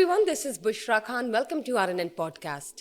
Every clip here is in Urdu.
everyone, this is Bushra Khan. Welcome to RNN podcast.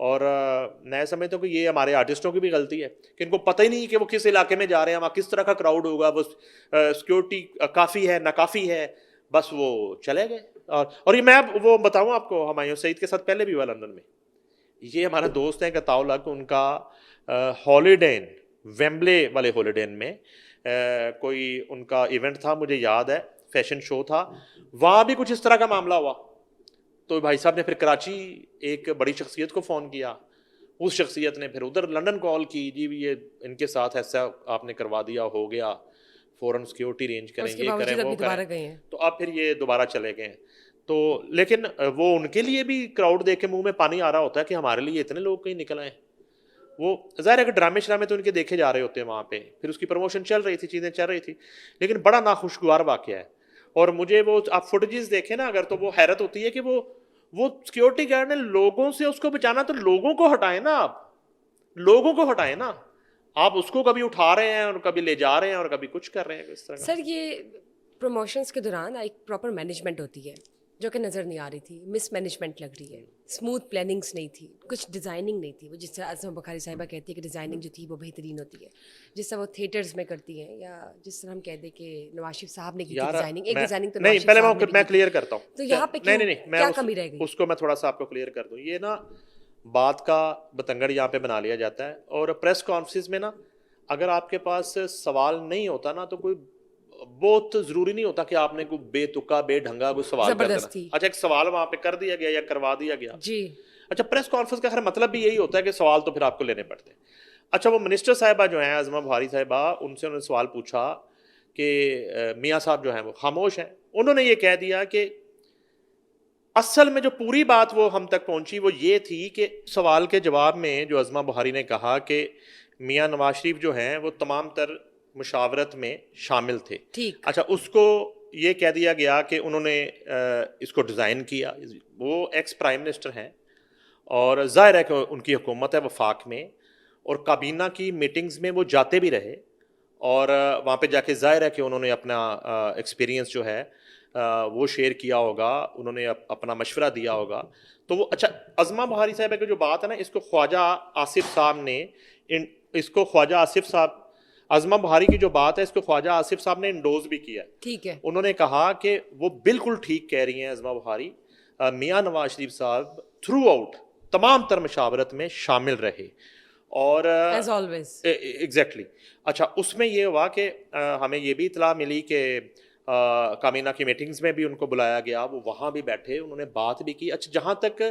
اور میں سمجھتا ہوں کہ یہ ہمارے آرٹسٹوں کی بھی غلطی ہے کہ ان کو پتہ ہی نہیں کہ وہ کس علاقے میں جا رہے ہیں, وہاں کس طرح کا کراؤڈ ہوگا, وہ سیکورٹی کافی ہے ناکافی ہے, بس وہ چلے گئے. اور یہ میں وہ بتاؤں آپ کو, ہمایوں سعید کے ساتھ پہلے بھی ہوا لندن میں. یہ ہمارا دوست ہے کتاؤ لگ, ان کا ہالیڈے ان ویمبلے والے ہالیڈے ان میں کوئی ان کا ایونٹ تھا, مجھے یاد ہے فیشن شو تھا, وہاں بھی کچھ اس طرح کا معاملہ ہوا. تو بھائی صاحب نے پھر کراچی ایک بڑی شخصیت کو فون کیا, اس شخصیت نے پھر ادھر لندن کال کی, جی یہ ان کے ساتھ ایسا آپ نے کروا دیا, ہو گیا, فوراً سیکورٹی ارینج کریں, یہ کریں وہ کریں. تو اب پھر یہ دوبارہ چلے گئے ہیں. تو لیکن وہ ان کے لیے بھی کراؤڈ دیکھ کے منہ میں پانی آ رہا ہوتا ہے کہ ہمارے لیے اتنے لوگ کہیں نکل آئے. وہ ظاہر ہے کہ ڈرامے شرامے تو ان کے دیکھے جا رہے ہوتے ہیں وہاں پہ, پھر اس کی پروموشن چل رہی تھی, چیزیں چل رہی تھی, لیکن بڑا ناخوشگوار واقعہ ہے. اور مجھے وہ آپ فوٹیجز دیکھیں نا اگر, تو وہ حیرت ہوتی ہے کہ وہ سیکورٹی گارڈ نے لوگوں سے اس کو بچانا, تو لوگوں کو ہٹائیں نا, آپ لوگوں کو ہٹائیں نا, آپ اس کو کبھی اٹھا رہے ہیں اور کبھی لے جا رہے ہیں اور کبھی کچھ کر رہے ہیں اس طرح. سر یہ پروموشنس کے دوران ایک پراپر مینجمنٹ ہوتی ہے جو کہ نظر نہیں آ رہی تھی, مس مینجمنٹ لگ رہی ہے, اسموتھ پلاننگس نہیں تھی, کچھ ڈیزائننگ نہیں تھی. وہ جس طرح اعظم بخاری صاحبہ کہتی ہے کہ ڈیزائننگ جو تھی وہ بہترین ہوتی ہے, جس طرح وہ تھیٹرز میں کرتی ہیں, یا جس طرح ہم کہہ دیں کہ نواز شریف صاحب نے کی تھی ڈیزائننگ, ایک ڈیزائننگ تو نہیں, پہلے میں کلیئر کرتا ہوں, تو یہاں پہ کیا کمی رہ گئی, اس کو میں تھوڑا سا آپ کو کلیئر کر دوں. یہ نا بات کا بتنگڑ یہاں پہ بنا لیا جاتا ہے, اور پریس کانفرنس میں نا اگر آپ کے پاس سوال نہیں ہوتا نا, تو کوئی بہت ضروری نہیں ہوتا کہ آپ نے کوئی بے تکا بے ڈھنگا کوئی سوال کر دینا. اچھا ایک سوال وہاں پہ کر دیا گیا یا کروا دیا گیا, جی اچھا پریس کانفرنس کا خیر مطلب بھی یہی ہوتا ہے کہ سوال تو پھر آپ کو لینے پڑتے ہیں. اچھا وہ منسٹر صاحبہ جو ہیں عظمہ بخاری صاحبہ, ان سے انہوں نے سوال پوچھا کہ میاں صاحب جو ہیں وہ خاموش ہیں. انہوں نے یہ کہہ دیا کہ اصل میں جو پوری بات وہ ہم تک پہنچی وہ یہ تھی کہ سوال کے جواب میں جو عظمہ بخاری نے کہا کہ میاں نواز شریف جو ہیں وہ تمام تر مشاورت میں شامل تھے. اچھا اس کو یہ کہہ دیا گیا کہ انہوں نے اس کو ڈیزائن کیا. وہ ایکس پرائم منسٹر ہیں اور ظاہر ہے کہ ان کی حکومت ہے وفاق میں, اور کابینہ کی میٹنگز میں وہ جاتے بھی رہے, اور وہاں پہ جا کے ظاہر ہے کہ انہوں نے اپنا ایکسپیرینس جو ہے وہ شیئر کیا ہوگا, انہوں نے اپنا مشورہ دیا ہوگا. تو وہ اچھا عظمہ بخاری صاحب کی جو بات ہے نا, اس کو خواجہ آصف صاحب نے عظمہ بخاری کی جو بات ہے اس کو خواجہ آصف صاحب نے انڈوز بھی کیا. ٹھیک ہے, انہوں نے کہا کہ وہ بالکل ٹھیک کہہ رہی ہیں عظمہ بخاری, میاں نواز شریف صاحب تھرو آؤٹ تمام تر مشاورت میں شامل رہے, اور ایز آلویز ایگزیکٹلی. اچھا اس میں یہ ہوا کہ ہمیں یہ بھی اطلاع ملی کہ کابینہ کی میٹنگز میں بھی ان کو بلایا گیا, وہ وہاں بھی بیٹھے, انہوں نے بات بھی کی. اچھا جہاں تک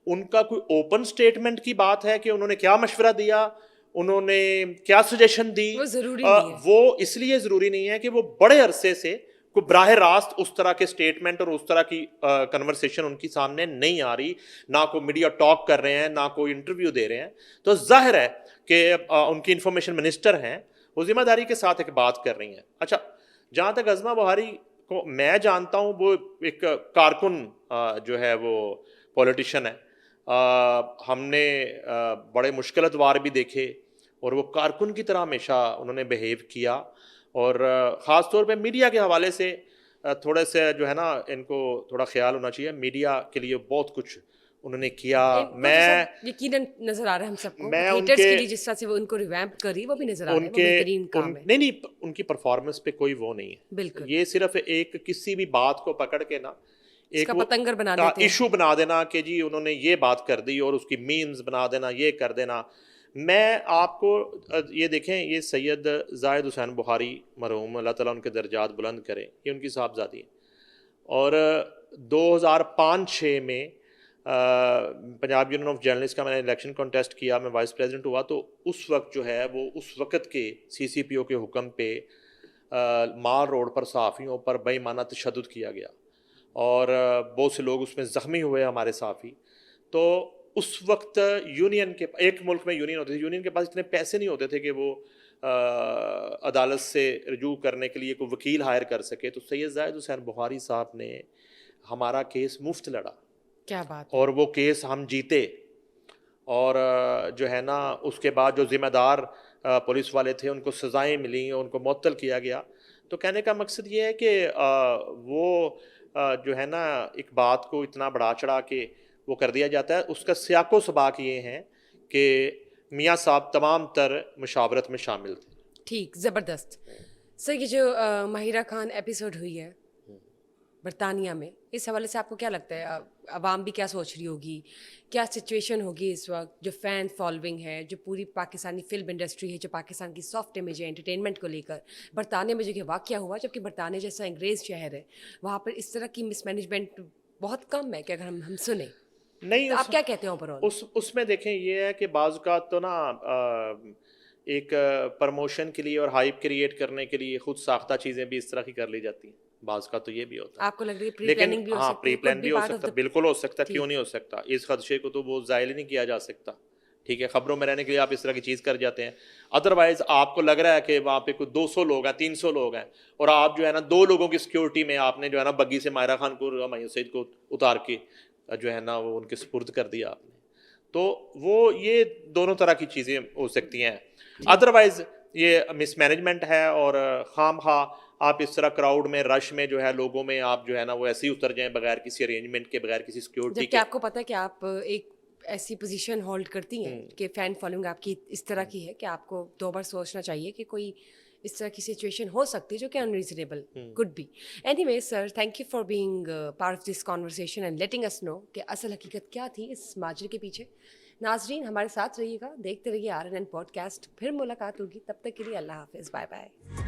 ان کا کوئی اوپن سٹیٹمنٹ کی بات ہے کہ انہوں نے کیا مشورہ دیا, انہوں نے کیا سجیشن دی, وہ ضروری نہیں ہے. وہ اس لیے ضروری نہیں ہے کہ وہ بڑے عرصے سے کوئی براہ راست اس طرح کے سٹیٹمنٹ اور اس طرح کی کنورسیشن ان کی سامنے نہیں آ رہی, نہ کوئی میڈیا ٹاک کر رہے ہیں, نہ کوئی انٹرویو دے رہے ہیں. تو ظاہر ہے کہ ان کی انفارمیشن منسٹر ہیں, وہ ذمہ داری کے ساتھ ایک بات کر رہی ہیں. اچھا جہاں تک عظمہ بخاری کو میں جانتا ہوں, وہ ایک کارکن جو ہے وہ پولیٹیشین ہے. ہم نے بڑے مشکل ادوار بھی دیکھے, اور وہ کارکن کی طرح ہمیشہ انہوں نے بیہیو کیا, اور خاص طور پہ میڈیا کے حوالے سے تھوڑے سے جو ہے نا ان کو تھوڑا خیال ہونا چاہیے. میڈیا کے لیے بہت کچھ انہوں نے کیا. میں یقیناً نظر آ رہا ہے ہم سب کو, میں تھیٹرز کے لیے جس طرح سے وہ ان کو ریویمپ کری وہ بھی نظر آ رہا ہے, وہ بہترین کام ہے. نہیں ان کی پرفارمنس پہ کوئی وہ نہیں ہے بالکل, یہ صرف ایک کسی بھی بات کو پکڑ کے نا ایک پتنگر بنا دیتے ہیں, ایشو بنا دینا کہ جی انہوں نے یہ بات کر دی, اور اس کی میمز بنا دینا, یہ کر دینا. میں آپ کو یہ دیکھیں, یہ سید زاہد حسین بخاری مرحوم, اللہ تعالیٰ ان کے درجات بلند کرے, یہ ان کی صاحبزادی ہیں, اور 2005-06 میں پنجاب یونین آف جرنلسٹ کا میں نے الیکشن کنٹیسٹ کیا, میں وائس پریزیڈنٹ ہوا. تو اس وقت جو ہے وہ اس وقت کے CCPO کے حکم پہ مال روڈ پر صحافیوں پر بے ایمانہ تشدد کیا گیا, اور بہت سے لوگ اس میں زخمی ہوئے ہمارے صحافی. تو اس وقت یونین کے ایک ملک میں یونین ہوتی تھی, یونین کے پاس اتنے پیسے نہیں ہوتے تھے کہ وہ عدالت سے رجوع کرنے کے لیے کوئی وکیل ہائر کر سکے. تو سید زاہد حسین بخاری صاحب نے ہمارا کیس مفت لڑا, کیا بات, اور وہ کیس ہم جیتے, اور جو ہے نا اس کے بعد جو ذمہ دار پولیس والے تھے ان کو سزائیں ملیں, ان کو معطل کیا گیا. تو کہنے کا مقصد یہ ہے کہ وہ جو ہے نا ایک بات کو اتنا بڑھا چڑھا کے وہ کر دیا جاتا ہے. اس کا سیاق و سباق یہ ہے کہ میاں صاحب تمام تر مشاورت میں شامل تھے. ٹھیک, زبردست. سر یہ جو ماہرہ خان ایپیسوڈ ہوئی ہے برطانیہ میں, اس حوالے سے آپ کو کیا لگتا ہے عوام بھی کیا سوچ رہی ہوگی, کیا سچویشن ہوگی اس وقت, جو فین فالوئنگ ہے, جو پوری پاکستانی فلم انڈسٹری ہے, جو پاکستان کی سافٹ امیج ہے انٹرٹینمنٹ کو لے کر, برطانیہ میں جو کہ واقعہ ہوا, جبکہ برطانیہ جیسا انگریز شہر ہے, وہاں پر اس طرح کی مس مینجمنٹ بہت کم ہے کہ اگر ہم سنیں نہیں. آپ کیا کہتے ہیں اوپر اس میں دیکھیں یہ ہے کہ بعض اوقات تو نا ایک پروموشن کے لیے اور ہائپ کریٹ کرنے کے لیے خود ساختہ چیزیں بھی اس طرح کی کر لی جاتی ہیں. بعض کا تو یہ بھی ہوتا ہے. آپ کو لگ رہی ہے پری لیکن پلاننگ بھی ہو ہاں سکتی پری ہے, پلان بھی ہو سکتا ہے, بالکل ہو سکتا ہے, کیوں نہیں ہو سکتا. اس خدشے کو تو وہ ظاہر ہی نہیں کیا جا سکتا. ٹھیک ہے, خبروں میں رہنے کے لیے آپ اس طرح کی چیز کر جاتے ہیں. ادروائز آپ کو لگ رہا ہے کہ وہاں پہ کوئی 200 لوگ ہیں, 300 لوگ ہیں, اور آپ جو ہے نا 2 لوگوں کی سیکورٹی میں آپ نے جو ہے نا بگی سے ماہرہ خان کو, ہمایوں سعید کو اتار کے جو ہے نا وہ ان کے سپرد کر دیا آپ نے. تو وہ یہ دونوں طرح کی چیزیں ہو سکتی ہیں. ادروائز یہ مس مینجمنٹ ہے, اور خام خواہ آپ اس طرح کراؤڈ میں, رش میں جو ہے لوگوں میں آپ جو ہے نا وہ ایسے ہی اتر جائیں بغیر کسی ارینجمنٹ کے, بغیر کسی سیکورٹی جبکہ کے. آپ کو پتہ ہے کہ آپ ایک ایسی پوزیشن ہولڈ کرتی ہیں کہ فین فالوئنگ آپ کی اس طرح کی ہے کہ آپ کو 2 بار سوچنا چاہیے کہ کوئی اس طرح کی سچویشن ہو سکتی ہے جو کہ unreasonable could be. Anyway sir, thank you for being part of this conversation and letting us know کہ اصل حقیقت کیا تھی اس ماجرے کے پیچھے. ناظرین ہمارے ساتھ رہیے گا, دیکھتے رہیے RNN پوڈ کاسٹ. پھر ملاقات ہوگی, تب تک کے لیے اللہ حافظ, بائے بائے.